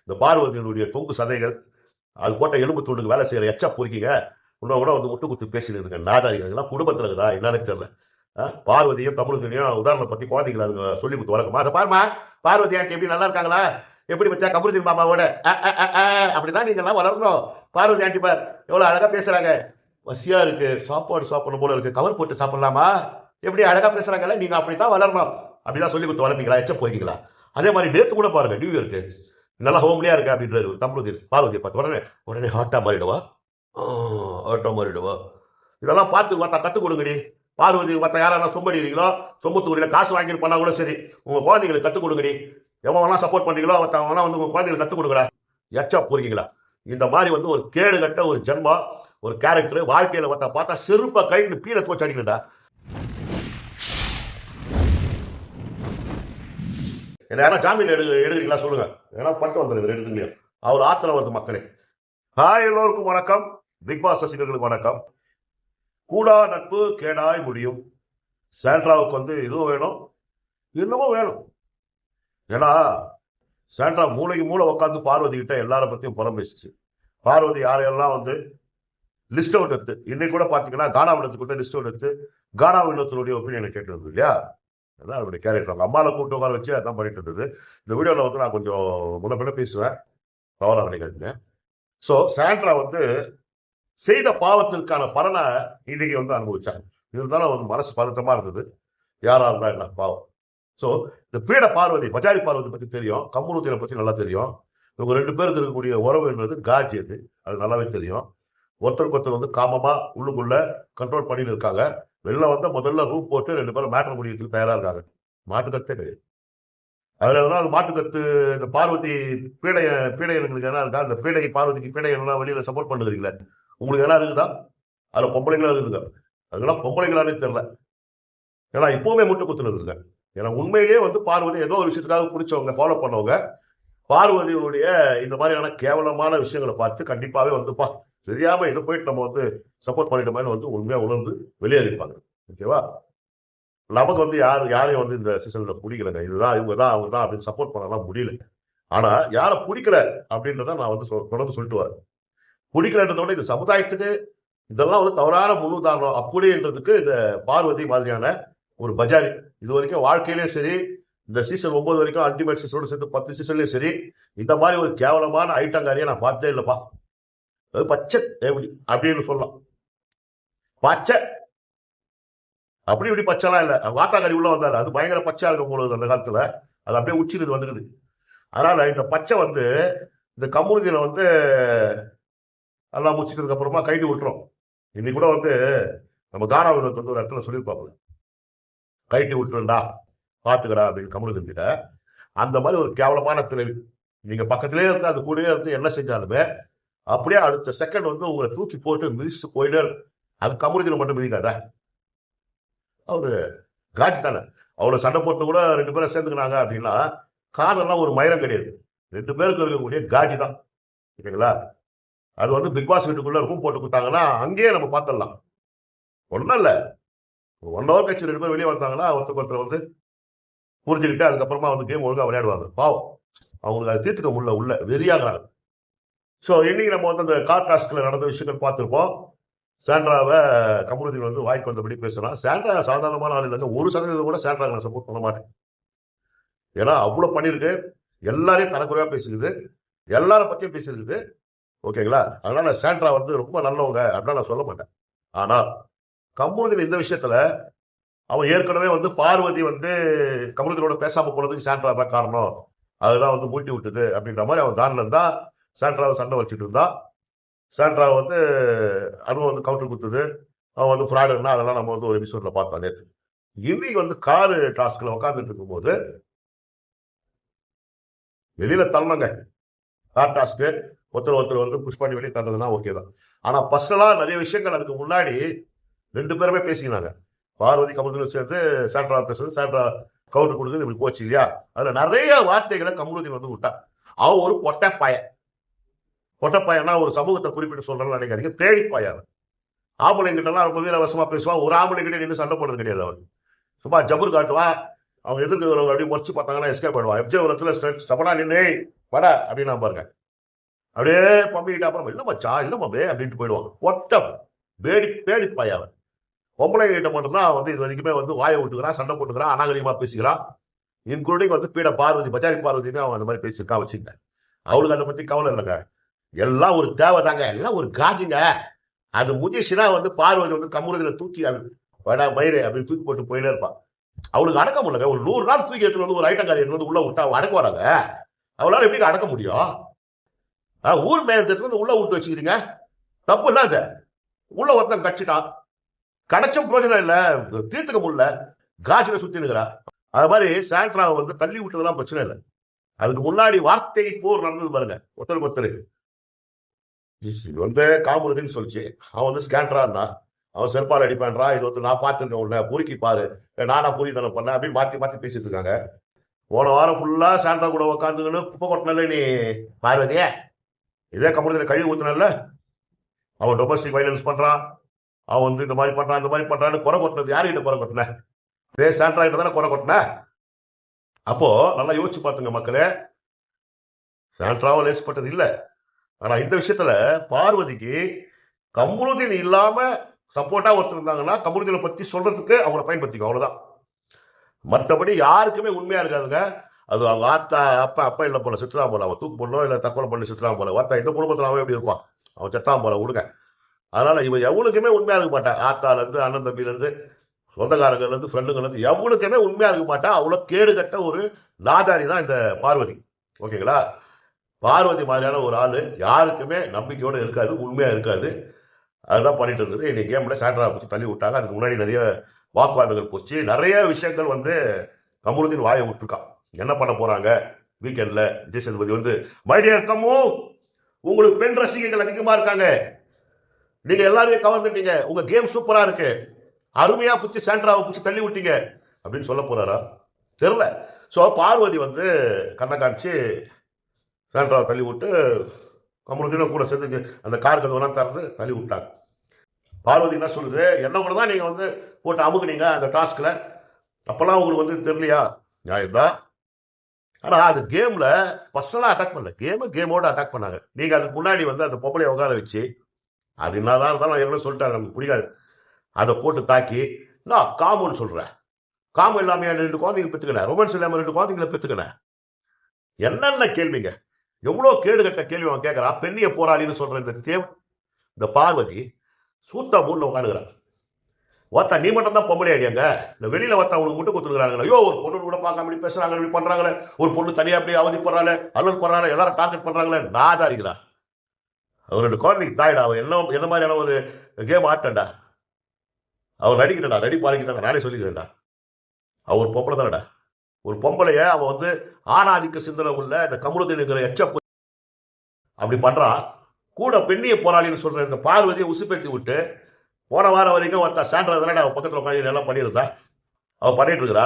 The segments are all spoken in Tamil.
இந்த பார்வதியினுடைய தொங்கு சதைகள், அது போட்ட எலும்பு துண்டுக்கு வேலை செய்யற எச்சா பொறுக்கிங்க இன்னும் கூட வந்து முட்டு குத்து பேசிட்டு இருக்க நாதாரிகள் குடும்பத்தில் இருக்குதா என்னன்னு தெரியல. பார்வதியும் கமருதீனையும் உதாரணம் பத்தி குழந்தைகள் அதுங்க சொல்லி கொடுத்து வளர்க்குமா, அதை பாருமா பார்வதி ஆண்டி எப்படி நல்லா இருக்காங்களா, எப்படி பத்தியா கமருதீன் மாமாவோட அப்படிதான் நீங்க எல்லாம் வளரணும். பார்வதி ஆண்டி பார் எவ்வளவு அழகா பேசுறாங்க, பசியா இருக்கு சாப்பாடு சாப்பிடணும் போல இருக்கு, கவர் போட்டு சாப்பிடலாமா, எப்படி அழகா பேசுறாங்கல்ல, நீங்க அப்படித்தான் வளரணும். அப்படிதான் சொல்லி கொடுத்து வளர்ப்பீங்களா, எச்ச போய்க்கீங்களா. அதே மாதிரி நேற்று கூட பாருங்க நியூ இயருக்கு நல்லா ஹோம்லியா இருக்கு அப்படின்றாரு கமருதீன் பார்வதியை பார்த்து உடனே ஹாட்டா மாறிடுவா, ஹாட்டா மாறிடுவா. இதெல்லாம் பார்த்து பார்த்தா கற்றுக் கொடுங்கடி. பார்வதி மற்ற யாரெல்லாம் சொம்படிக்கிறீங்களோ சொம்பத்தூரில் காசு வாங்கிட்டு பண்ணா கூட சரி, உங்க குழந்தைங்களுக்கு கற்றுக் கொடுங்கடி. எவெல்லாம் சப்போர்ட் பண்றீங்களோ அவன் வந்து உங்க குழந்தைங்களுக்கு கற்றுக் கொடுங்கடா. எச்சா போறீங்களா. இந்த மாதிரி வந்து ஒரு கேடு கட்ட ஒரு ஜென்மா ஒரு கேரக்டர் வாழ்க்கையில பார்த்தா செருப்பா கைட்டு பீட தோச்சு அடிக்கணும்டா. என்ன யாரா ஜாமீன் எடுக்கிறீங்களா சொல்லுங்க, ஏன்னா பண்ணிட்டு வந்துருக்குது எடுத்துக்கலையும் அவர் ஆத்திரம் வருது மக்களே. ஹாய் எல்லோருக்கும் வணக்கம், பிக் பாஸ் ரசிகர்களுக்கு வணக்கம். கூடா நட்பு கேடாய் முடியும். சாண்ட்ராவுக்கு வந்து இதுவும் வேணும் இன்னமும் வேணும். ஏன்னா சாண்ட்ரா மூளைக்கு மூளை உட்காந்து பார்வதி கிட்ட எல்லார பத்தியும் புறம் பேசிச்சு. பார்வதி யாரையெல்லாம் வந்து லிஸ்ட் அவுட் எடுத்து இன்னைக்கு கூட பாத்தீங்கன்னா கானா விடத்துக்கிட்ட லிஸ்ட் அவுட் எடுத்து கானா விடத்தினுடைய ஒப்பீனியனை கேட்டு இருந்தது இல்லையா. அதான் அவருடைய கேரக்டர் அவங்க அம்மாவை கூட்டு உட்கார வச்சு அதான் பண்ணிட்டு இருந்தது. இந்த வீடியோவில் வந்து நான் கொஞ்சம் முன்ன பேசுவேன் தவறாக நிகழ்ச்சிங்க. ஸோ சாண்ட்ரா வந்து செய்த பாவத்திற்கான பலனை இன்னைக்கு வந்து அனுபவிச்சாங்க. இருந்தாலும் வந்து மனசு பதட்டமா இருந்தது, யாரா இருந்தா என்ன பாவம். ஸோ இந்த பீட பார்வதி பஜாரி பார்வதி பத்தி தெரியும், கமருதீனை பத்தி நல்லா தெரியும். இவங்க ரெண்டு பேருக்கு இருக்கக்கூடிய உறவுன்றது காஜி, அது நல்லாவே தெரியும். ஒருத்தருக்கு ஒருத்தர் வந்து காமமா உள்ளுக்குள்ள கண்ட்ரோல் பண்ணிட்டு இருக்காங்க. வெளில வந்து முதல்ல ரூம் போட்டு ரெண்டு பேரும் மேட்டர் முடிக்கிறதுக்கு தயாரா இருக்காங்க. மாட்டுக்கத்தே கிடையாது. அதுல அது மாட்டுக்கத்து இந்த பார்வதி பீடையனுங்களுக்கு என்ன இருக்கா, அந்த பீடை பார்வதிக்கு பீடையெல்லாம் வெளியில சப்போர்ட் பண்ணுறீங்களே, உங்களுக்கு என்ன இருக்குதா, அதுல பொம்பளைங்களா இருக்குதுங்க. அதெல்லாம் பொம்பளைங்களானே தெரியல. ஏன்னா இப்பவுமே முட்டு குத்துனது இருக்குங்க. ஏன்னா உண்மையிலேயே வந்து பார்வதி ஏதோ ஒரு விஷயத்துக்காக பிடிச்சவங்க ஃபாலோ பண்ணவங்க பார்வதியுடைய இந்த மாதிரியான கேவலமான விஷயங்களை பார்த்து கண்டிப்பாவே வந்துப்பா தெரியாம இதை போயிட்டு நம்ம வந்து சப்போர்ட் பண்ணிட்ட மாதிரி வந்து உண்மையா உணர்ந்து வெளியேறிப்பாங்க. ஓகேவா. நமக்கு வந்து யாரையும் வந்து இந்த சீசன்ல பிடிக்கலங்க, இதுதான் இவங்க தான் அவங்க தான் அப்படின்னு சப்போர்ட் பண்ணலாம் முடியல. ஆனா யாரை பிடிக்கல அப்படின்றத நான் வந்து தொடர்ந்து சொல்லிட்டு வரேன். பிடிக்கலன்றதோட இது சமுதாயத்துக்கு இதெல்லாம் வந்து தவறான முன்னுதாரணம் அப்படின்றதுக்கு இந்த பார்வதி மாதிரியான ஒரு பஜாரி இது வரைக்கும் வாழ்க்கையிலேயே சரி, இந்த சீசன் 9 வரைக்கும் அல்டிமேட் சீசனோடு சேர்த்து 10 சீசன்லயும் சரி, இந்த மாதிரி ஒரு கேவலமான ஐட்டங்காரியை நான் பார்த்தே இல்லைப்பா. அது பச்சை எப்படி அப்படின்னு சொல்லலாம். பச்சை அப்படி இப்படி பச்சைலாம் இல்லை, வாட்டாக்காரி உள்ள வந்தாரு, அது பயங்கர பச்சையா இருக்கும் போது அந்த காலத்துல அது அப்படியே உச்சிட்டு வந்துருக்குது. அதனால இந்த பச்சை வந்து இந்த கமருதீனை வந்து எல்லாம் முடிச்சிட்டதுக்கு அப்புறமா கைட்டு விட்டுரும். இன்னைக்கு கூட வந்து நம்ம கானாவில் வந்து ஒரு இடத்துல சொல்லியிருப்பாங்க, கைட்டு விட்டுருண்டா பாத்துக்கடா அப்படின்னு கமருதீன் கிட்ட. அந்த மாதிரி ஒரு கேவலமான பிறவி நீங்க பக்கத்திலே இருந்து அது கூடவே இருந்து என்ன செஞ்சாலுமே அப்படியே அடுத்த செகண்ட் வந்து உங்களை தூக்கி போட்டு மிதிச்சுட்டு போயிட்டே இருக்கும். அது கமருதீனை மட்டும் மிதிக்காத, அவரு காட்சி தானே. அவ்வளவு சண்டை போட்டு கூட ரெண்டு பேரும் சேர்ந்துக்கினாங்க அப்படின்னா காரணம்லாம் ஒரு மயிரம் கிடையாது, ரெண்டு பேருக்கு இருக்கக்கூடிய காட்சி தான். ஓகேங்களா. அது வந்து பிக் பாஸ் வீட்டுக்குள்ள ரூம் போட்டு கொடுத்தாங்கன்னா அங்கேயே நம்ம பார்த்துடலாம். ஒன்றும் இல்லை, 1 ஹவர் கழிச்சு ரெண்டு பேர் வெளியே வந்தாங்கன்னா ஒருத்தர் வந்து புரிஞ்சுக்கிட்டு அதுக்கப்புறமா வந்து கேம் ஒழுங்காக விளையாடுவாங்க. பாவம் அவங்களுக்கு அதை தீர்த்துக்க முடியல, உள்ள வெறியாகிறாங்க. ஸோ இன்னைக்கு நம்ம வந்து அந்த கார் டாஸ்கில் நடந்த விஷயங்கள் பார்த்துருப்போம். சாண்ட்ராவை கமருதீன் வந்து வாய்க்கு வந்தபடி பேசுறான். சாண்ட்ரா சாதாரணமான ஆள் இல்லைங்க, 1% கூட சாண்ட்ரா நான் சப்போர்ட் பண்ண மாட்டேன். ஏன்னா அவ்வளோ பண்ணியிருக்கு, எல்லாரையும் தனக்குறையா பேசிக்குது, எல்லார பற்றியும் பேசியிருக்குது. ஓகேங்களா. அதனால சாண்ட்ரா வந்து ரொம்ப நல்லவங்க அப்படின்னு நான் சொல்ல மாட்டேன். ஆனால் கமருதீன் இந்த விஷயத்துல அவன் ஏற்கனவே வந்து பார்வதி வந்து கமருதீனோட பேசாம போனதுக்கு சாண்ட்ரா தான் காரணம், அதுதான் வந்து மூட்டி விட்டுது அப்படின்ற மாதிரி அவன் தானில் இருந்தா சாண்ட்ராவை சண்டை வச்சுட்டு இருந்தான். சாண்ட்ராவை வந்து அதுவும் வந்து கவுண்டர் கொடுத்தது, அவன் வந்து ஃப்ராடுன்னா அதெல்லாம் நம்ம வந்து ஒரு எபிசோட்ல பார்த்தோம் நேற்று. இன்னைக்கு வந்து காரு டாஸ்க்ல உட்காந்துட்டு இருக்கும்போது வெளியில தள்ளணுங்க. கார் டாஸ்க்கு ஒருத்தர் வந்து புஷ் பண்ணி வெளியே தந்ததுன்னா ஓகே தான். ஆனா பர்சனலா நிறைய விஷயங்கள் அதுக்கு முன்னாடி ரெண்டு பேருமே பேசிக்கிறாங்க. பார்வதி கமருதீன் சேர்ந்து சாண்ட்ரா பேசுறது, சாண்ட்ரா கவுண்டர் கொடுக்குறது, இப்படி போச்சு இல்லையா. அதுல நிறைய வார்த்தைகளை கமருதீன் வந்து விட்டான். அவன் ஒரு பொட்டப்பாயனா ஒரு சமூகத்தை குறிப்பிட்டு சொல்றேன்னு நினைக்காதீங்க, தேடிப்பாயார். ஆம்பளைங்கிட்டலாம் ரொம்ப வீரவசமா பேசுவான், ஒரு ஆம்பளைங்கிட்ட நின்று சண்டை போடுறது கிடையாது. அவன் சும்மா ஜபுர் காட்டுவான், அவங்க எதிர்க்கிறவங்க அப்படியே முறைச்சு பார்த்தாங்கன்னா எஸ்கேப் பண்ணுவான். எப்ஜே ஒரு இடத்துல ஸ்டபனா நின்று வடா அப்படின்னா பாருங்க. அப்படியே பம்பிக்கிட்ட அப்புறம் இல்லை மச்சான் இல்லை மாமே அப்படின்ட்டு போயிடுவான். ஒட்டம் பேடி பேடி பாயாவன். பொம்பளை கிட்ட மட்டும்தான் வந்து இது வரைக்குமே வந்து வாயை விட்டுக்கிறான், சண்டை போட்டுக்கிறான், அநாகரிகமா பேசிக்கிறான். இன்க்ளூடிங் வந்து பீட பார்வதி, பஜாரி பார்வதியுமே அவன் அந்த மாதிரி பேசியிருக்கான் வச்சுங்க. அவளுக்கு அதை பத்தி கவலை இல்லைங்க. எல்லாம் ஒரு தேவை தாங்க, எல்லாம் ஒரு காஜுங்க. அது முடிச்சுன்னா வந்து பார்வதி வந்து கமுருதியில தூக்கி வேடா மயிறு அப்படின்னு தூக்கி போட்டு போயிட்டே இருப்பான். அவளுக்கு அடக்க முடியலங்க. ஒரு 100 நாள் தூக்கி எடுத்துட்டு வந்து ஒரு ஐட்டங்காரி எடுத்து வந்து உள்ள விட்டா அடக்க வராங்க. அவளால எப்படி அடக்க முடியும்? ஊர் மேயத்தை வந்து உள்ள விட்டு வச்சுக்கிறீங்க, தப்பு இல்லாத. உள்ள ஒருத்தன் கட்சிட்டான், கிடைச்சும் பிரயோஜனம் இல்ல, தீர்த்துக்க முடியல, காஜில சுத்தி இருக்கிறா. அது மாதிரி சாண்ட்ராவை வந்து தள்ளி விட்டதெல்லாம் பிரச்சனை இல்லை. அதுக்கு முன்னாடி வார்த்தை போர் நடந்தது பாருங்க, ஒருத்தருக்கு ஒருத்தர். இது வந்து காமுருதின்னு சொல்லிச்சு, அவன் வந்து ஸ்கேண்ட்ரான்னா அவன் செருப்பால் அடிப்பான்றா. இது வந்து நான் பார்த்துருக்கேன், உன்ன பொறுக்கி பாரு, நானா புரிதலை பண்ணேன் அப்படின்னு மாத்தி மாத்தி பேசிட்டு இருக்காங்க. போன வாரம் ஃபுல்லா சாண்ட்ரா கூட உட்காந்துக்கணும் குப்பை கொட்டினல நீ பார்வதியே. இதே கமுருதியில கழுவி ஊத்தினல. அவன் டொமஸ்டிக் வைலன்ஸ் பண்றான், அவன் வந்து இந்த மாதிரி பண்றான் இந்த மாதிரி பண்றான்னு குறை கொட்டினது யாருகிட்ட குறை கொட்டின? இதே சாண்ட்ரா கிட்ட தானே குறை கொட்டின. அப்போ நல்லா யோசிச்சு பார்த்துங்க மக்களே, சாண்ட்ராவும் லேசப்பட்டது இல்லை. ஆனா இந்த விஷயத்துல பார்வதிக்கு கமுருதீன் இல்லாம சப்போர்ட்டா ஒருத்தர் இருந்தாங்கன்னா கமுருதீனை பத்தி சொல்றதுக்கு அவங்கள பயன்படுத்திக்கும், அவ்வளவுதான். மற்றபடி யாருக்குமே உண்மையா இருக்காதுங்க. அது அவங்க ஆத்தா அப்பா அப்பா இல்லை போல சித்தான் போல, அவன் தூக்கு பண்ணோ இல்லை தற்கொலை பண்ணி சித்தான் போல. ஒருத்தன் இந்த குடும்பத்தில் அவன் எப்படி இருப்பான், அவன் செத்தான் போல விடுங்க. அதனால இவன் எவனுக்குமே உண்மையா இருக்க மாட்டான். ஆத்தால இருந்து அண்ணன் தம்பில இருந்து சொந்தக்காரங்கள்ல இருந்து ஃப்ரெண்டுங்கள்ல இருந்து எவனுக்குமே உண்மையா இருக்க மாட்டான். அவ்வளவு கேடு கட்ட ஒரு நாதாரி தான் இந்த பார்வதி. ஓகேங்களா? பார்வதி மாதிரியான ஒரு ஆளு யாருக்குமே நம்பிக்கையோடு இருக்காது, உண்மையா இருக்காது. அதுதான் பண்ணிட்டு இருந்தது. இன்னைக்கு கேம்ல சாண்ட்ரா பற்றி தள்ளி விட்டாங்க. அதுக்கு முன்னாடி நிறைய வாக்குவாதங்கள் போச்சு, நிறைய விஷயங்கள் வந்து கமுருதீன் வாயை விட்டுருக்கான். என்ன பண்ண போறாங்க வீக்கெண்ட்ல? விஜய் சேதுபதி வந்து மைடியர் கம்மு, உங்களுக்கு பெண் ரசிகைகள் அதிகமா இருக்காங்க, நீங்க எல்லாரையும் கவர்ந்துட்டீங்க, உங்க கேம் சூப்பரா இருக்கு, அருமையா பிடிச்சி சாண்ட்ராவை பிடிச்சி தள்ளி விட்டீங்க அப்படின்னு சொல்ல போறாரா தெரியல. ஸோ பார்வதி வந்து கண்ணை காமிச்சு சாண்ட்ராவை தள்ளி விட்டு கமுருதீனும் கூட சேர்ந்து அந்த கார் கதவெல்லாம் திறந்து தள்ளி விட்டாங்க. பார்வதி என்ன சொல்லுது, என்ன கூட தான் நீங்கள் வந்து போட்டு அமுக்குனீங்க அந்த டாஸ்கில், அப்போல்லாம் உங்களுக்கு வந்து தெரியலையா? நியாயம் தான். ஆனால் அது கேமில் பர்சனலாக அட்டாக் பண்ணல, கேமோட அட்டாக் பண்ணாங்க. நீங்கள் அதுக்கு முன்னாடி வந்து அந்த பொம்பளையை உட்கார வச்சு, அது என்னதான் இருந்தாலும் எவ்வளோ சொல்லிட்டாங்க, நமக்கு பிடிக்காது, அதை போட்டு தாக்கி நான் காமுன்னு சொல்கிறேன். காமு இல்லாமல் 2 குழந்தைங்க பெற்றுக்கினேன், ரொமான்ஸ் இல்லாமல் 2 குழந்தைங்களை பெற்றுக்கினேன். என்னென்ன கேள்விங்க, எவ்வளோ கேடு கட்ட கேள்வி அவன் கேட்குறான். பெண்ணிய போராளின்னு சொல்கிற இந்த பார்வதி சூத்தா மூணு உட்காந்துக்கிறான். ஒருத்தா நீ மட்டும் தான் பொம்பளை அடியாங்க, இந்த வெளியில ஒருத்தா அவனுக்கு மட்டும் கொடுத்துருக்காங்களே, ஐயோ ஒரு பொண்ணு கூட பார்க்காம இப்படி பேசுறாங்க, இப்படி பண்றாங்களே, ஒரு பொண்ணு தனியா அப்படி அவதிப்படுறாங்க, அல்லல் பண்றாங்க, எல்லாரும் டார்கெட் பண்றாங்களே. நான் தான் அடிக்கிறா, அவர் 2 குழந்தைக்கு தாயிடா, அவன் என்ன மாதிரியான ஒரு கேம் ஆட்டண்டா, அவன் நடிக்கிறடா, நடி பாருங்க தாங்க, நானே சொல்லிக்கிறேன்டா. அவன் ஒரு பொம்பளை தானடா, ஒரு பொம்பளைய அவன் வந்து ஆணாதிக்க சிந்தனை உள்ள இந்த கமுருதீனுங்கிற அப்படி பண்றான். கூட பெண்ணிய போராளின்னு சொல்ற இந்த பார்வதியை உசுப்பேத்தி விட்டு போன வாரம் வரைக்கும் ஒருத்தா சாண்ட்ரா தானே அவன் பக்கத்தில் உட்காந்து எல்லாம் பண்ணியிருந்தா, அவன் பண்ணிட்டு இருக்கிறா.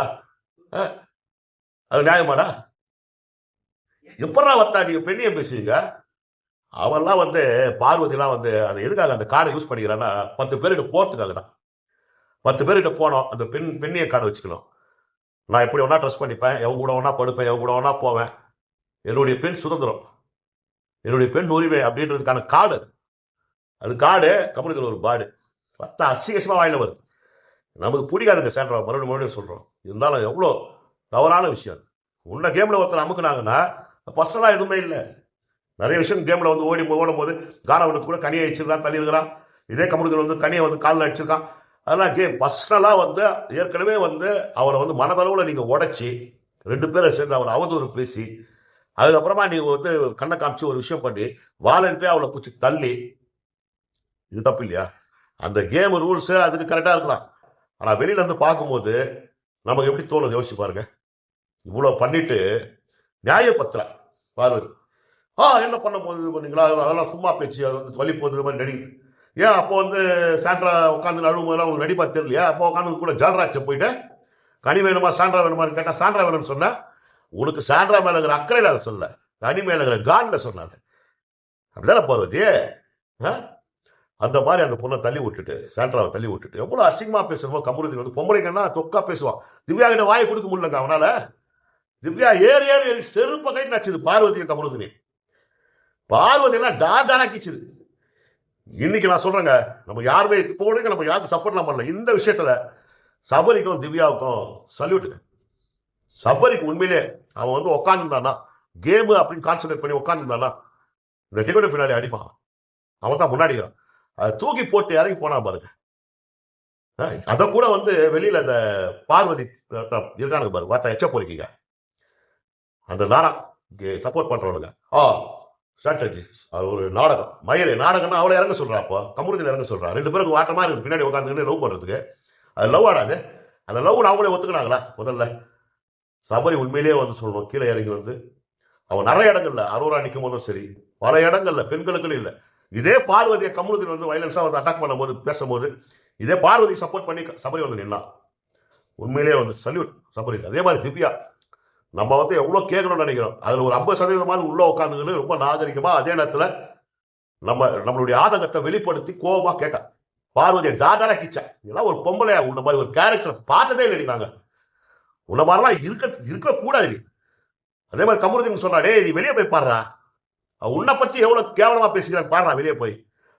அது நியாயமாடா? எப்படா வத்தா நீங்க பெண்ணிய பேசுவீங்க? அவெல்லாம் வந்து பார்வதிலாம் வந்து அது எதுக்காக அந்த கார்டை யூஸ் பண்ணிக்கிறான்னா 10 பேர்கிட்ட போறதுக்காக தான். 10 பேர்கிட்ட போனோம், அந்த பெண்ணிய கார்டை வச்சுக்கணும். நான் எப்படி ஒன்றா ட்ரெஸ் பண்ணிப்பேன், எவன் கூட ஒன்றா படுப்பேன், எவன் கூட ஒன்றா போவேன், என்னுடைய பெண் சுதந்திரம், என்னுடைய பெண் உரிமை அப்படின்றதுக்கான கார்டு. அது கார்டு கமுருதீன் ஒரு பாடு பத்தா அசிகசமாக வாயில வருது. நமக்கு பிடிக்காதுங்க சாண்ட்ரா, மறுபடியும் சொல்கிறோம். இருந்தாலும் எவ்வளோ தவறான விஷயம். உன்ன கேமில் ஒருத்தர் அமுக்குனாங்கன்னா பர்சனலாக எதுவுமே இல்லை. நிறைய விஷயம் கேமில் வந்து ஓடும் போது கானவனத்து கூட கனியை அடிச்சிருக்கான், தள்ளியிருக்கிறான். இதே கமுருதீன் வந்து கனியை வந்து காலில் அடிச்சிருக்கான். அதெல்லாம் கேம் பர்சனலாக வந்து ஏற்கனவே வந்து அவரை வந்து மனதளவில் நீங்கள் உடைச்சி 2 பேரை சேர்ந்து அவரை அவதூறு பேசி அதுக்கப்புறமா நீங்கள் வந்து கண்ணை காமிச்சு ஒரு விஷயம் பண்ணி வாலண்டே அவளை பிடிச்சி தள்ளி, இது தப்பு இல்லையா? அந்த கேம் ரூல்ஸு அதுக்கு கரெக்டாக இருக்கலாம். ஆனால் வெளியிலேருந்து பார்க்கும்போது நமக்கு எப்படி தோணுது யோசிச்சு பாருங்க. இவ்வளோ பண்ணிட்டு நியாயப்பத்திரா பார்வதி, என்ன பண்ண போகுது இது பண்ணீங்களா, அதெல்லாம் சும்மா பேச்சு, அது வந்து வலி போகுது மாதிரி நடிக்குது. ஏன் அப்போ வந்து சாண்ட்ரா உட்காந்து நடுவு போதெல்லாம் உங்களுக்கு நடிப்பா தெரியலையா? அப்போ உட்காந்து கூட ஜால்ராட்சை போயிட்டு கனி வேணுமா சாண்ட்ரா வேணுமான்னு கேட்டால் சாண்ட்ரா வேணும்னு சொன்னால், உனக்கு சாண்ட்ரா மேலேங்கிற அக்கறையில் அதை சொல்ல, கனி மேலேங்கிற கானில் சொன்னாங்க. அப்படிதானே பார்வதி? அந்த மாதிரி அந்த பொண்ணை தள்ளி விட்டுட்டு சாண்ட்ராவை தள்ளி விட்டுட்டு எவ்வளோ அசிங்கமாக பேசுறோமோ. கமுருதீன் வந்து பொம்பளைங்கன்னா தொக்கா பேசுவான். திவ்யா கிட்ட வாயை கொடுக்க முடியலங்க அவனால. திவ்யா ஏறி ஏறி ஏறி செருப்ப கை நச்சுது பார்வதியும் கமருதினையும். பார்வதி எல்லாம் டாடாக்கிச்சுது. இன்னைக்கு நான் சொல்றேங்க, நம்ம யாருமே இப்போ நம்ம யாருக்கும் சப்போர்ட்லாம் பண்ணல. இந்த விஷயத்துல சபரிக்கும் திவ்யாவுக்கும் சல்யூட்டுங்க. சபரிக்கு உண்மையிலே அவன் வந்து உட்காந்துருந்தானா, கேமு அப்படின்னு கான்சன்ட்ரேட் பண்ணி உட்காந்துருந்தானா இந்த டிக்கெட் பின்னாடி அடிப்பான். அவன் தான் முன்னாடி அதை தூக்கி போட்டு இறங்கி போனா பாருங்க. அதை கூட வந்து வெளியில இந்த பார்வதி இருக்கானுங்க பாருங்க, வார்த்தை எச்ச போறீங்க அந்த நாடகம் சப்போர்ட் பண்றவனுங்க. ஸ்ட்ராட்டஜி, அது ஒரு நாடகம். மயிலை நாடகம்னா அவளை இறங்க சொல்றா, அப்போ கமுருதியில் இறங்க சொல்றா. 2 பேருக்கு வாட்டமா இருக்குது பின்னாடி உட்காந்துக்கிட்டு லவ் பண்றதுக்கு. அது லவ் ஆடாது. அந்த லவ் அவங்களே ஒத்துக்கினாங்களா? முதல்ல சபரி உண்மையிலேயே வந்து சொல்லணும், கீழே இறங்கி வந்து அவன் நிறைய இடங்கள்ல அரோரா நிற்கும் போதும் சரி, பல இடங்கள்ல பெண்களுக்குன்னு இல்லை, இதே பார்வதியை கமுருதியில் வந்து வயலன்ஸா வந்து அட்டாக் பண்ணும்போது பேசும்போது இதே பார்வதி சப்போர்ட் பண்ணி சபரி வந்து நின்னா. உண்மையிலேயே வந்து சல்யூட் சபரி. அதே மாதிரி திவ்யா நம்ம வந்து எவ்வளவு கேட்கணும்னு நினைக்கிறோம், அதுல ஒரு 50% உள்ள உட்காந்துக்கிட்டு ரொம்ப நாகரிகமா அதே நேரத்தில் நம்மளுடைய ஆதங்கத்தை வெளிப்படுத்தி கோபமா கேட்டா. பார்வதியை டாடாரா கிச்சா, இதெல்லாம் ஒரு பொம்பளையா உன்ன மாதிரி ஒரு கேரக்டர் பார்த்ததே இல்லை நாங்க, உன்ன மாதிரிலாம் இருக்க கூடாது. அதே மாதிரி கமருதீன் சொன்னா, டே நீ வெளியே போய் பாடுறா, உன்னை பத்தி எவ்வளவு கேவலமா பேசுகிறான்னு பாடுறா வெளியே போய்.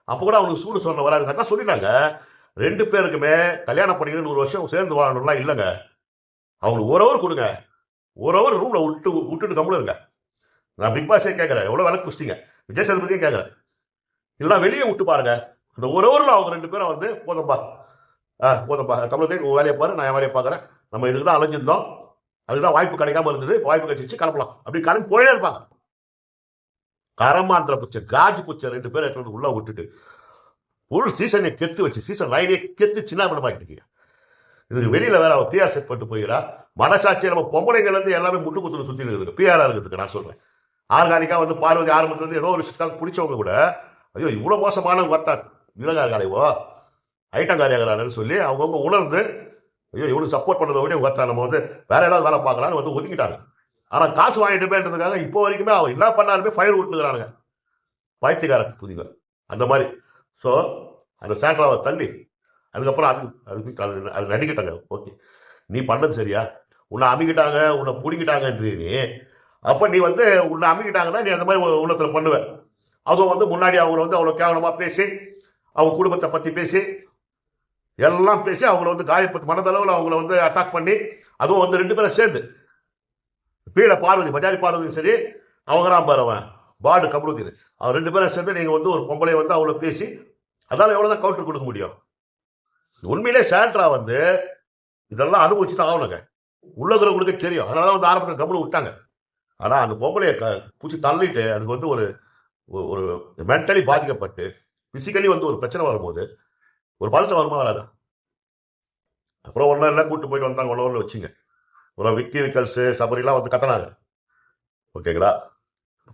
அப்ப கூட அவனுக்கு சூடு சொன்ன வராது. அதான் சொல்லிட்டாங்க, 2 பேருக்குமே கல்யாணம் பண்ணிக்கிட்டு 100 வருஷம் சேர்ந்து வாழணும்லாம் இல்லைங்க. அவங்களுக்கு 1 ஹவர் கொடுங்க, 1 ஹவர் ரூம்ல விட்டுட்டு கம்முன்னு இருங்க. நான் பிக் பாஸே கேட்கறேன், எவ்வளவு விலை குஸ்திங்க, விஜய் சேதுபதியும் கேட்கறேன், இதெல்லாம் வெளியே விட்டு பாருங்க. அந்த 1 ஹவர்ல அவங்க 2 பேரும் வந்து போதும்பா கமலத்தை உன் வேலையை பாரு, நான் என் வேலையை பார்க்குறேன், நம்ம இதுக்கு தான் அலைஞ்சிருந்தோம், அதுதான் வாய்ப்பு கிடைக்காம இருந்தது, வாய்ப்பு கிடைச்சிச்சு கிளம்பலாம் அப்படி கிளம்பி போயே இருப்பாங்க. கரமாந்திர பூச்சை காஜி பூச்சை 2 பேரும் எடுத்து உள்ள விட்டுட்டு ஒரு சீசனை கெத்து வச்சு சீசன் 9 கெத்து சின்ன பண்ணமாக்கிட்டு இதுக்கு வெளியில வேற அவன் பிஆர் செட் பண்ணிட்டு போயிடா. மனசாட்சி நம்ம பொம்பளைகள் வந்து எல்லாமே முட்டு குத்துன்னு சுத்தி இருக்குது பிஆரா இருக்கிறதுக்கு. நான் சொல்றேன், ஆர்கானிக்கா வந்து பார்வதி ஆரம்பத்துல இருந்து ஏதோ ஒரு விஷயத்தாக பிடிச்சவங்க கூட ஐயோ இவ்வளவு மோசமான வர்த்தான் விலகாரியாலைவோ ஐட்டங்காரியாகிறான்னு சொல்லி அவங்கவுங்க உணர்ந்து ஐயோ இவனுக்கு சப்போர்ட் பண்றதை விட வர்த்தா நம்ம வந்து வேற ஏதாவது வேலை பார்க்கலான்னு வந்து ஒதுக்கிட்டாங்க. ஆனா காசு வாங்கிட்டு போயின்றதுக்காக இப்போ வரைக்குமே அவன் என்ன பண்ணாலுமே ஃபயர் விட்டுக்கிறானுங்க பைத்தியக்கார புதிங்க அந்த மாதிரி. ஸோ அந்த சாண்ட்ராவை தள்ளி அதுக்கப்புறம் அது நடிக்கிட்டாங்க. ஓகே, நீ பண்ணது சரியா, உன்னை அமைக்கிட்டாங்க, உன்னை பிடிக்கிட்டாங்கன்றீ நீ. அப்போ நீ வந்து உன்னை அமைக்கிட்டாங்கன்னா நீ அந்த மாதிரி உள்ளத்தில் பண்ணுவேன். அதுவும் வந்து முன்னாடி அவங்கள வந்து அவ்வளோ கேவலமாக பேசி அவங்க குடும்பத்தை பற்றி பேசி எல்லாம் பேசி அவங்கள வந்து காயப்பட்டு மனதளவில் அவங்கள வந்து அட்டாக் பண்ணி, அதுவும் வந்து 2 பேரும் சேர்ந்து பீட பார்வதி பஜாரி பார்வதி சரி, அவங்க தான் பாருவன் பாடு கமருதீன், அவங்க 2 பேரும் சேர்ந்து நீங்கள் வந்து ஒரு பொம்பளை வந்து அவங்கள பேசி அதால் எவ்வளோ தான் கவுண்டர் கொடுக்க முடியும். உண்மையிலே சாண்ட்ரா வந்து இதெல்லாம் அனுபவிச்சு தான் ஆகணுங்க, உள்ளவங்களுக்கு தெரியும். அதனால தான் வந்து ஆரம்பத்தில் கம்முனு விட்டாங்க. ஆனால் அந்த பொம்பளையை பூச்சி தள்ளிட்டு அதுக்கு வந்து ஒரு மென்டலி பாதிக்கப்பட்டு பிசிக்கலி வந்து ஒரு பிரச்சனை வரும்போது ஒரு பதட்டம் வருமா வராதா? அப்புறம் ஒன்றும் இல்லை, கூட்டு போயிட்டு வந்தாங்க 1 ஹவரில் வச்சுங்க. ஒரு விக்கி விக்கல்ஸு சபரிலாம் வந்து கத்தனாங்க. ஓகேங்களா?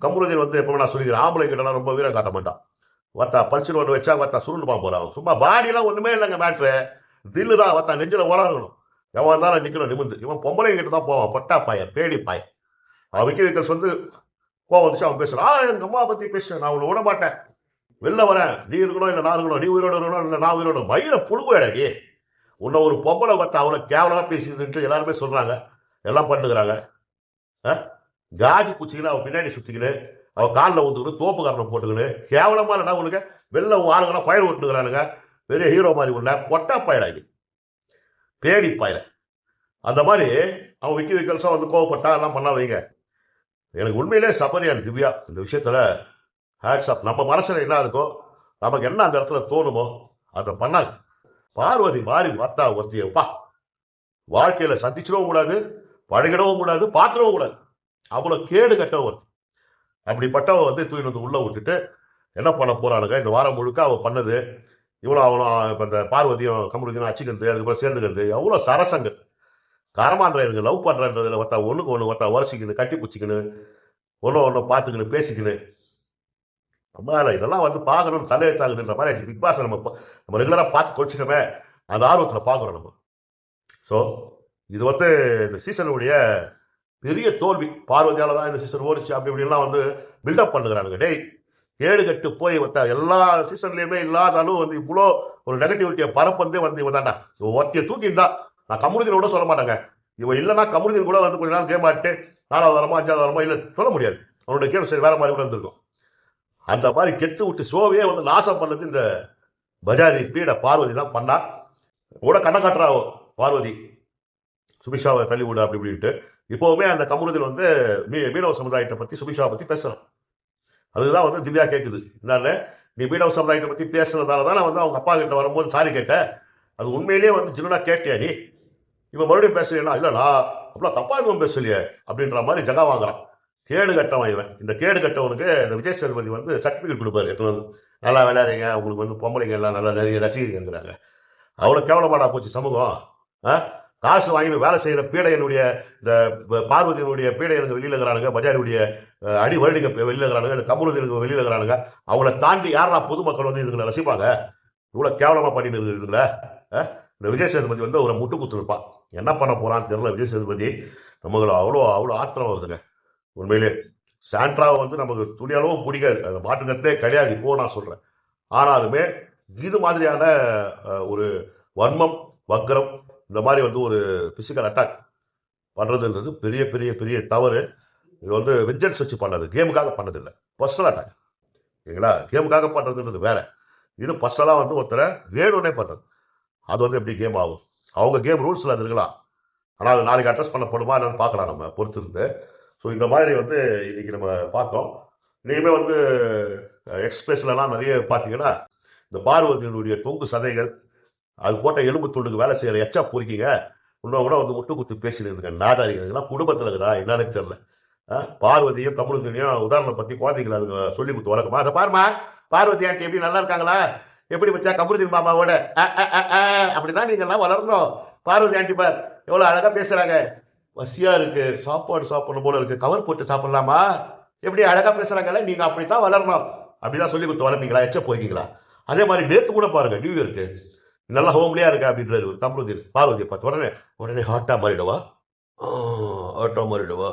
கமருதீன் வந்து எப்போ நான் சொல்லிக்கிறேன், ஆம்பளை கிட்டலாம் ரொம்ப வீரம் காட்ட மாட்டான். வத்தா பல்ச்சுன்னு ஒன்று வச்சா வத்தா சுருண்டு போகிறான். சும்மா பாடியெல்லாம் ஒன்றுமே இல்லைங்க மேட்ரு, தில்லு தான். வத்தா நெஞ்சில் உலகணும், எவன் இருந்தாலும் நிற்கணும் நிமிந்து. இவன் பொம்பளை கிட்ட தான் போவான், பட்டா பாயன் பேடி பாயன். அவன் விக்கி விக்கல்ஸ் வந்து கோவம் வந்துச்சு, அவன் பேசுகிறான், எங்கள் அம்மா பற்றி பேசுவேன், நான் அவனை விட மாட்டேன், வெளில வரேன், நீ இருக்கணும் இல்லை நான் இருக்கணும், நீ உயிரோடு இருக்கணும் இல்லை நான் உயிரோடு, மயிரை புடுங்குவேடா உன்னை ஒரு பொம்பளை பார்த்தா அவ்வளோ கேவலமாக பேசிட்டு எல்லாருமே சொல்கிறாங்க, எல்லாம் பண்ணுகிறாங்க. காஜி பூச்சிக்கின்னு அவன் பின்னாடி சுற்றிக்கின்னு அவன் காலில் ஊற்றுக்கிட்டு தோப்பு காரணம் போட்டுக்கின்னு கேவலமாக இல்லைனா உனக்கு வெளில ஆளுங்களாம் ஃபயர் விட்டுக்கிறானுங்க, பெரிய ஹீரோ மாதிரி உள்ள பொட்டா பாயிடாடி பேடி பாயிட. அந்த மாதிரி அவன் விக்கி விக்கல்ஸாக வந்து கோவப்பட்டா எல்லாம் பண்ணா வைங்க. எனக்கு உண்மையிலே சபரியான் திவ்யா இந்த விஷயத்தில் ஹேட்ஸ் ஆஃப். நம்ம மனசில் என்ன இருக்கோ, நமக்கு என்ன அந்த இடத்துல தோணுமோ அதை பண்ணாங்க. பார்வதி மாறி வர்த்தா ஒருத்தியப்பா வாழ்க்கையில் சந்திச்சிடவும் கூடாது, பழகிடவும் கூடாது, பார்த்துடவும் கூடாது, அவ்வளோ கேடு கட்ட ஒருத்தி. அப்படிப்பட்டவ வந்து தூக்கி வந்து உள்ளே விட்டுட்டு என்ன பண்ண போறானுங்க இந்த வாரம் முழுக்க அவள் பண்ணது இவ்வளோ. அவனும் இப்போ இந்த பார்வதியும் கமருதீனும் அச்சிக்கிறது, அதுக்கப்புறம் சேர்ந்துக்கிறது, எவ்வளோ சரசங்க கரமாந்திரம் எனக்கு லவ் பண்ணுறன்றதுல ஒருத்தா ஒன்றுக்கு ஒன்று ஒருத்தா உரசிக்கணும், கட்டி பிடிச்சிக்கணும், ஒன்று பேசிக்கணும் பேசிக்கணும். அம்மா இதெல்லாம் வந்து பார்க்கணும்னு தலையெழுத்தாகுதுன்ற மாதிரி பிக் பாஸ் நம்ம ரெகுலராக பார்த்து கொடிச்சிட்டோமே, அந்த ஆர்வத்தில் பார்க்குறோம் நம்ம. ஸோ இது வந்து இந்த சீசனுடைய பெரிய தோல்வி. பார்வதியால் தான் இந்த சீசன் ஓடிச்சு அப்படி இப்படிலாம் வந்து பில்டப் பண்ணுகிறானுங்க. டேய் ஏடு கட்டு போய் எல்லா சீசன்லேயுமே இல்லாதாலும் வந்து இவ்வளோ ஒரு நெகட்டிவிட்டியை பரப்பந்தே வந்து இவன் தாண்டா ஒருத்தியை தூக்கியிருந்தா. நான் கமருதீன் கூட சொல்ல மாட்டேங்க, இவன் இல்லைன்னா கமருதீன் கூட வந்து கொஞ்ச நாள் கேம் ஆட்டு 4வது வாரமோ 5வது வாரமோ இல்லை சொல்ல முடியாது. அவனுடைய கேம் சரி வேற மாதிரி கூட இருந்திருக்கும். அந்த மாதிரி கெத்து விட்டு ஷோவையே வந்து நாசம் பண்ணது இந்த பஜாரி பீட பார்வதி தான் பண்ணா. கூட கண்ணை காட்டுறா பார்வதி, சுபிக்ஷாவை தள்ளி விட அப்படி இப்படின்ட்டு. இப்போவுமே அந்த கமுருதில் வந்து மீனவ சமுதாயத்தை பற்றி சுபிக்ஷாவை பற்றி பேசுகிறான். அதுதான் வந்து திவ்யா கேட்குது, என்னன்னு நீ மீனவ சமுதாயத்தை பற்றி பேசுறதால தான் நான் வந்து அவங்க அப்பா கிட்ட வரும்போது சாரி கேட்டேன், அது உண்மையிலேயே வந்து ஜில்லுனா கேட்டியா நீ, இப்போ மறுபடியும் பேசுறீங்கன்னா இல்லைண்ணா அப்படிலாம் தப்பா எதுவும் பேசலையே அப்படின்ற மாதிரி ஜகா வாங்குறான். கேடு கட்டவன் இவன். இந்த கேடு கட்டவனுக்கு இந்த விஜய் சேதுபதி வந்து சர்டிஃபிகேட் கொடுப்பாரு, எத்தனை வந்து நல்லா விளையாடுறீங்க, உங்களுக்கு வந்து பொம்பளைங்க எல்லாம் நல்லா நிறைய ரசிகங்கிறாங்க. அவ்வளோ கேவலமாடா போச்சு சமூகம். காசு வாங்கி வேலை செய்கிற பீடையனுடைய இந்த பார்வதியினுடைய பீடையனுக்கு வெளியில் இருக்கிறானுங்க, பஜாரியுடைய அடி வருடிங்க வெளியில் இருக்கிறானுங்க, இந்த கமருதனுக்கு வெளியில் இருக்கிறானுங்க. அவங்கள தாண்டி யாரா பொதுமக்கள் வந்து இதுங்களை ரசிப்பாங்க? இவ்வளோ கேவலமாக பண்ணிட்டு இருக்குதுங்களே. இந்த விஜய் சேதுபதி வந்து ஒரு முட்டு குத்து இருப்பான். என்ன பண்ண போகிறான்னு தெரியல விஜய் சேதுபதி. நமக்கு அவ்வளோ அவ்வளோ ஆத்திரம் வருதுங்க உண்மையிலே. சாண்ட்ராவை வந்து நமக்கு துணியளவும் பிடிக்காது, அந்த மாட்டுக்கட்டே கிடையாது இப்போ நான் சொல்கிறேன். ஆனாலுமே இது மாதிரியான ஒரு வன்மம் வக்கரம் இந்த மாதிரி வந்து ஒரு பிசிக்கல் அட்டாக் பண்ணுறதுன்றது பெரிய பெரிய பெரிய தவறு. இது வந்து வெஞ்சன்ஸ் வச்சு பண்ணது, கேமுக்காக பண்ணதில்லை, பர்சனல் அட்டாக். சரிங்களா? கேமுக்காக பண்ணுறதுன்றது வேற. இது பர்சனலாக வந்து ஒருத்தரை வேணும்னே பண்ணுறது. அது வந்து எப்படி கேம் ஆகும்? அவங்க கேம் ரூல்ஸில் அது இருக்கலாம், ஆனால் அது நாளைக்கு அட்ரஸ் பண்ணப்படுமா என்னன்னு பார்க்கலாம் நம்ம பொறுத்து இருந்து. ஸோ இந்த மாதிரி வந்து இன்றைக்கி நம்ம பார்த்தோம். இனிமேல் வந்து எக்ஸ்பிரஸ்லலாம் நிறைய பார்த்தீங்கன்னா இந்த பார்வதியினுடைய தொங்கு சதைகள், அது போட்ட எலும்பு துண்டுக்கு வேலை செய்கிற எச்சா பொறிக்கிங்க இன்னும் கூட வந்து முட்டு குத்து பேசிட்டு இருக்குங்க. நாதாரிகள்லாம் குடும்பத்தில் இருக்குதா என்னன்னு தெரியல. பார்வதியும் கமருதினையும் உதாரணம் பற்றி குழந்தைங்களை அதுங்க சொல்லி கொடுத்து வளர்க்குமா. அதை பாருமா பார்வதி ஆண்டி எப்படி நல்லா இருக்காங்களா, எப்படி வச்சா கமருதீன் மாமாவோட அப்படிதான் நீங்கள்லாம் வளரணும். பார்வதி ஆண்டி பார் எவ்வளோ அழகாக பேசுகிறாங்க, பசியாக இருக்குது, சாப்பாடு சாப்பிடணும் போல இருக்குது, கவர் போட்டு சாப்பிட்லாமா, எப்படி அழகாக பேசுகிறாங்கல்ல, நீங்கள் அப்படி தான் வளரணும். அப்படி தான் சொல்லி கொடுத்து வளர்ப்பீங்களா, எச்ச போய்க்கிங்களா? அதே மாதிரி நேற்று கூட பாருங்கள், நியூ இயருக்கு நல்லா ஹோம்லியாக இருக்கா அப்படின்றது கமருதீன் பார்வதியை பார்த்து உடனே ஹாட்டாக மாறிடுவா, ஹாட்டாக மாறிடுவா.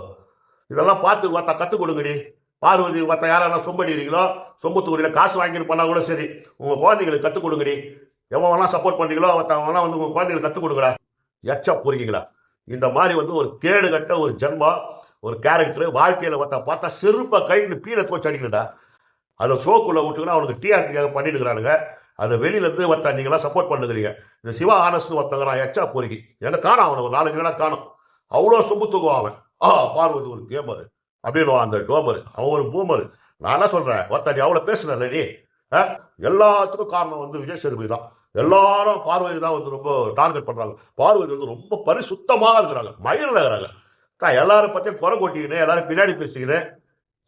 இதெல்லாம் பார்த்து பார்த்தா கற்றுக் கொடுங்கடி. பார்வதி பார்த்தா யாரெல்லாம் சொம்படிக்கிறீங்களோ, சொம்பத்தூரியில் காசு வாங்கிட்டு பண்ணால் கூட சரி, உங்கள் குழந்தைங்களுக்கு கற்றுக் கொடுங்கடி. எவெல்லாம் சப்போர்ட் பண்ணுறீங்களோ அவெல்லாம் வந்து உங்கள் குழந்தைங்களுக்கு கற்றுக் கொடுங்கடா. எச்சா போறீங்களா? இந்த மாதிரி வந்து ஒரு கேடு கட்ட ஒரு ஜென்மா, ஒரு கேரக்டர் வாழ்க்கையில் பார்த்தா செருப்பா கைட்டு பீட தோச்சு அடிக்கணுடா. அதை ஷோக்குள்ளே விட்டுங்கன்னா அவனுக்கு டிஆர்பிக்காக பண்ணிட்டு இருக்கிறானுங்க. அதை வெளியிலேருந்து நீங்களாம் சப்போர்ட் பண்ணுறீங்க. இந்த சிவா ஆனஸ்ட்னு ஒருத்தங்க நான் எச்சா போறீங்க எங்கே காணும், அவனை ஒரு 4 நாளாக காணும். அவ்வளோ சொம்பு தூக்குவான் அவன். பார்வதி ஒரு கேமரு அப்படின்னு அந்த டோமரு, அவன் ஒரு பூமரு. நான் என்ன சொல்கிறேன், நீ அவ்வளோ பேசுனல நீ. எல்லாத்துக்கும் காரணம் வந்து விஜய் சேதுபதி தான். எல்லாரும் பார்வதி தான் வந்து ரொம்ப டார்கெட் பண்ணுறாங்க. பார்வதி வந்து ரொம்ப பரிசுத்தமாக இருக்கிறாங்க, மயிரில் இருக்கிறாங்க. எல்லாரும் பற்றியும் குறை கொட்டிக்கினேன், எல்லாரும் பின்னாடி பேசிக்கினேன்,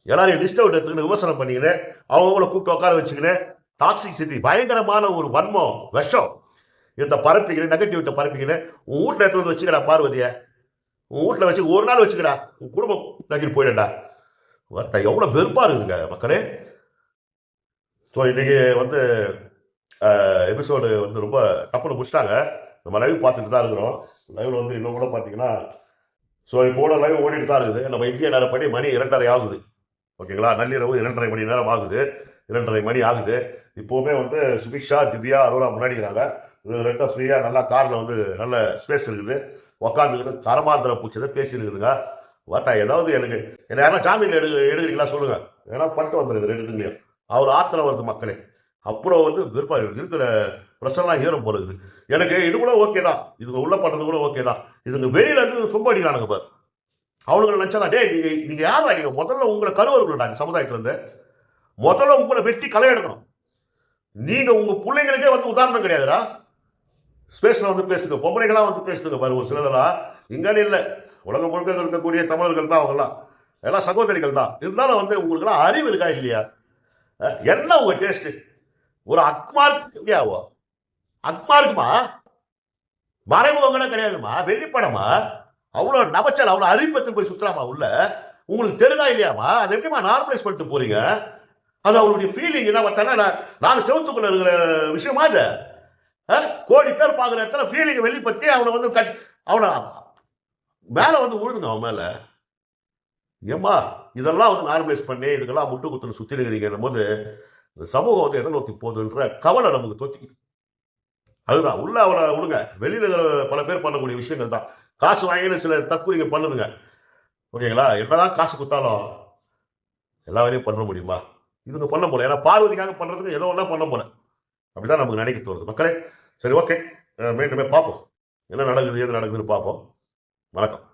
எல்லாரையும் லிஸ்ட் அவுட் எடுத்துக்கின்னு விமர்சனம் பண்ணிக்கினேன், அவங்கள கூப்பிட்டு உட்கார வச்சுக்கினேன். டாக்ஸிசிட்டி, பயங்கரமான ஒரு வன்மம் விஷம் இந்த பரப்பிக்கினேன், நெகட்டிவிட்ட பரப்பிக்கினேன். உன் வீட்டில் எடுத்து வந்து வச்சுக்கடா பார்வதியை, உன் வீட்டில் வச்சு ஒரு நாள் வச்சுக்கடா, உன் குடும்பம் நக்கிட்டு போயிடா. எவ்வளோ வெறுப்பாக இருக்குதுங்க மக்களே. ஸோ இன்றைக்கி வந்து எபிசோடு வந்து ரொம்ப டப்புன்னு முடிச்சிட்டாங்க. நம்ம லைவ் பார்த்துட்டு தான் இருக்கிறோம். லைவில் வந்து இன்னும் கூட பார்த்தீங்கன்னா, ஸோ இப்போ லைவ் ஓடிட்டு தான் இருக்குது. நம்ம இந்திய நேரப்படி மணி 2:30 ஆகுது. ஓகேங்களா? நள்ளிரவு 2:30 மணி நேரம் ஆகுது, 2:30 மணி ஆகுது. இப்போவுமே வந்து சுபிக்ஷா, திவ்யா, அரோரா முன்னாடிக்கிறாங்க. இது ரெண்டும் ஃப்ரீயாக நல்லா காரில் வந்து நல்ல ஸ்பேஸ் இருக்குது, உக்காந்துக்கிட்டு கரமாந்திர பூச்சதை பேசியிருக்குதுங்க. ஏதாவது எனக்கு என்ன யாரா ஜாமீன் எடுக்கிறீங்களா சொல்லுங்கள், ஏன்னா பண்ணிட்டு வந்துடுது ரெண்டுத்துலையும். அவர் ஆத்திரம் வருது மக்களே. அப்புறம் வந்து விருப்பம் இருக்கிற பிரச்சனைலாம் ஏறும் போகிறது. எனக்கு இது கூட ஓகே தான், இதுங்க உள்ள பண்ணுறது கூட ஓகே தான். இதுங்க வெளியில இருந்து சும்மா அடிக்கிறானுங்க பார். அவனுங்களை நினச்சாதான் டே நீங்கள் யாரா, நீங்கள் முதல்ல உங்களை கருவர்களா இந்த சமுதாயத்திலேருந்து முதல்ல உங்களை வெட்டி களை எடுக்கணும். நீங்கள் உங்கள் பிள்ளைங்களுக்கே வந்து உதாரணம் கிடையாதுடா. ஸ்பேஸில் வந்து பேசுங்க, பொம்பளைகளாம் வந்து பேசுங்க பாரு. ஒரு சிலதெல்லாம் இங்கே இல்லை, உலகம் முழுக்க இருக்கக்கூடிய தமிழர்கள் தான், அவங்கெல்லாம் எல்லாம் சகோதரிகள் தான். இருந்தாலும் வந்து உங்களுக்குலாம் அறிவு இருக்கா இல்லையா? என்ன உங்க டேஸ்ட்? ஒரு அக்மார்க் இல்லையாவோ, அக்மார்க்குமா மறைமுகங்களே கிடையாதுமா, வெளிப்படமா. அவ்வளோ நபச்சல், அவ்வளோ அறிவிப்பத்தில் போய் சுற்றுறாமா உள்ள. உங்களுக்கு தெரியுதா இல்லையாமா? அது எப்படிமா நார்மலைஸ் பண்ணிட்டு போறீங்க? அது அவங்களுடைய ஃபீலிங் என்ன பார்த்தா, நான் செவத்துக்குள்ள இருக்கிற விஷயமா இது. கோடி பேர் பார்க்குற இடத்துல ஃபீலிங்கை வெளிப்பற்றி அவனை வந்து அவனை மேலே வந்து விழுதுங்க அவன் மேலே. ஏம்மா இதெல்லாம் வந்து நார்மலைஸ் பண்ணி இதுக்கெல்லாம் முட்டு குத்துன்னு சுற்றி இருக்கிறீங்கன்னும் போது இந்த சமூகம் வந்து எதை நோக்கி போகுதுன்ற கவலை நமக்கு தொத்திக்குது. அதுதான் உள்ள அவளை விடுங்க. வெளியில் இருக்கிற பல பேர் பண்ணக்கூடிய விஷயங்கள் தான். காசு வாங்கின்னு சில தற்கொலைங்க பண்ணுதுங்க. ஓகேங்களா? என்னதான் காசு குடுத்தாலும் எல்லா வேலையும் பண்ண முடியுமா? இதுங்க பண்ண போல. ஏன்னா பார்வதிக்காக பண்றதுக்கு ஏதோ ஒண்ணா பண்ண போல. அப்படிதான் நமக்கு நினைக்க தோணுது. மக்களே, சரி ஓகே. மீண்டுமே பார்ப்போம். என்ன நடக்குது, ஏது நடக்குதுன்னு பார்ப்போம். வணக்கம்.